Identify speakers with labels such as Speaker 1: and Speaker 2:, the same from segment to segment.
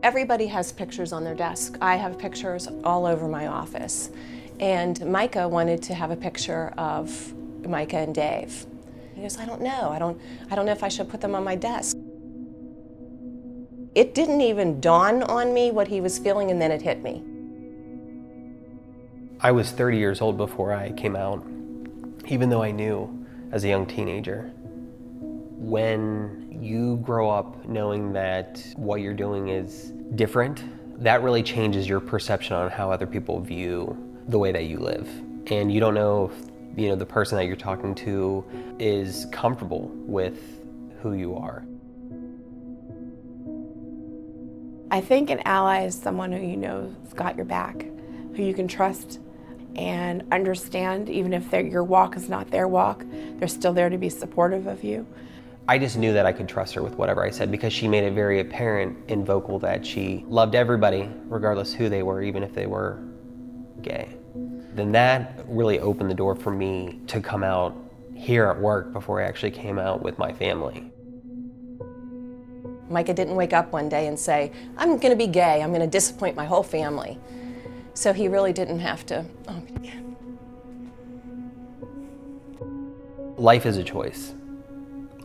Speaker 1: Everybody has pictures on their desk. I have pictures all over my office. And Micah wanted to have a picture of Micah and Dave. He goes, I don't know. I don't know if I should put them on my desk. It didn't even dawn on me what he was feeling, and then it hit me.
Speaker 2: I was 30 years old before I came out, even though I knew as a young teenager. When you grow up knowing that what you're doing is different, that really changes your perception on how other people view the way that you live. And you don't know if the person that you're talking to is comfortable with who you are.
Speaker 3: I think an ally is someone who you know has got your back, who you can trust and understand, even if your walk is not their walk, they're still there to be supportive of you.
Speaker 2: I just knew that I could trust her with whatever I said because she made it very apparent and vocal that she loved everybody, regardless who they were, even if they were gay. Then that really opened the door for me to come out here at work before I actually came out with my family.
Speaker 1: Micah didn't wake up one day and say, I'm going to be gay, I'm going to disappoint my whole family. So he really didn't have to. Oh, yeah.
Speaker 2: Life is a choice.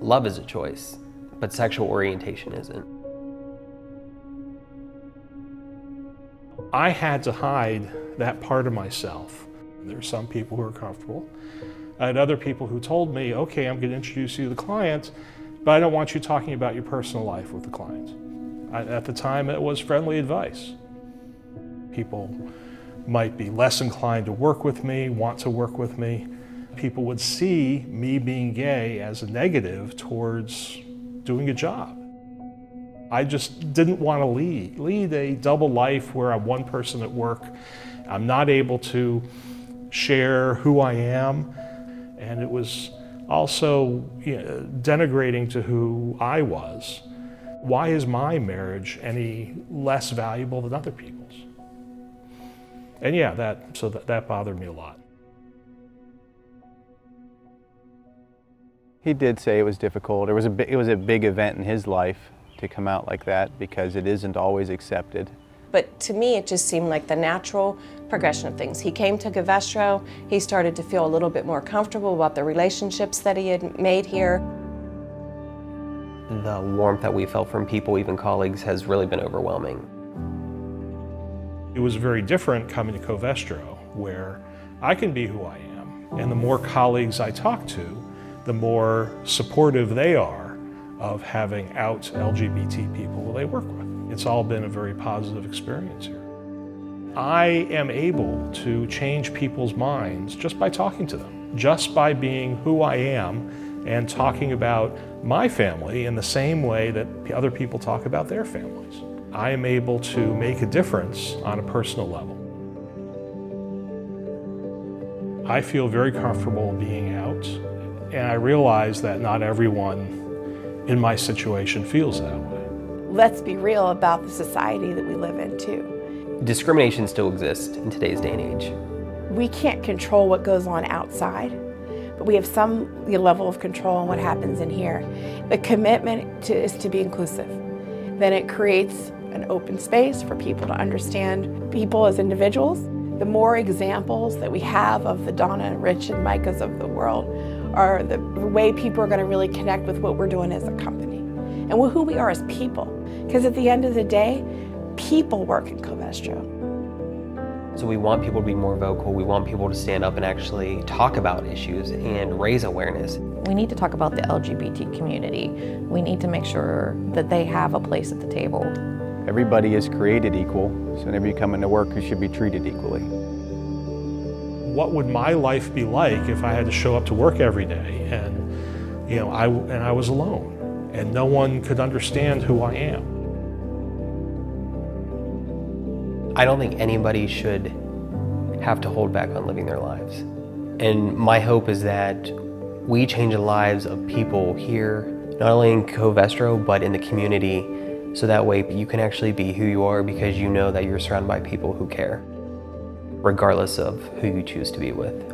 Speaker 2: Love is a choice, but sexual orientation isn't.
Speaker 4: I had to hide that part of myself. There are some people who are comfortable. I had other people who told me, okay, I'm going to introduce you to the client, but I don't want you talking about your personal life with the client. At the time, it was friendly advice. People might be less inclined to work with me, want to work with me. People would see me being gay as a negative towards doing a job. I just didn't want to lead a double life where I'm one person at work. I'm not able to share who I am, and it was also denigrating to who I was. Why is my marriage any less valuable than other people's? And yeah, that bothered me a lot.
Speaker 5: He did say it was difficult. It was a big event in his life to come out like that because it isn't always accepted.
Speaker 1: But to me, it just seemed like the natural progression of things. He came to Covestro, he started to feel a little bit more comfortable about the relationships that he had made here.
Speaker 2: The warmth that we felt from people, even colleagues, has really been overwhelming.
Speaker 4: It was very different coming to Covestro, where I can be who I am. And the more colleagues I talk to, the more supportive they are of having out LGBT people they work with. It's all been a very positive experience here. I am able to change people's minds just by talking to them, just by being who I am and talking about my family in the same way that other people talk about their families. I am able to make a difference on a personal level. I feel very comfortable being out, and I realize that not everyone in my situation feels that way.
Speaker 3: Let's be real about the society that we live in too.
Speaker 2: Discrimination still exists in today's day and age.
Speaker 3: We can't control what goes on outside, but we have some level of control on what happens in here. The commitment is to be inclusive. Then it creates an open space for people to understand people as individuals. The more examples that we have of the Donna and Rich and Micahs of the world are the way people are going to really connect with what we're doing as a company and who we are as people. Because at the end of the day, people work in Covestro.
Speaker 2: So we want people to be more vocal. We want people to stand up and actually talk about issues and raise awareness.
Speaker 6: We need to talk about the LGBT community. We need to make sure that they have a place at the table.
Speaker 5: Everybody is created equal, so whenever you come into work, you should be treated equally.
Speaker 4: What would my life be like if I had to show up to work every day and I was alone and no one could understand who I am?
Speaker 2: I don't think anybody should have to hold back on living their lives. And my hope is that we change the lives of people here, not only in Covestro, but in the community, so that way you can actually be who you are because you know that you're surrounded by people who care, regardless of who you choose to be with.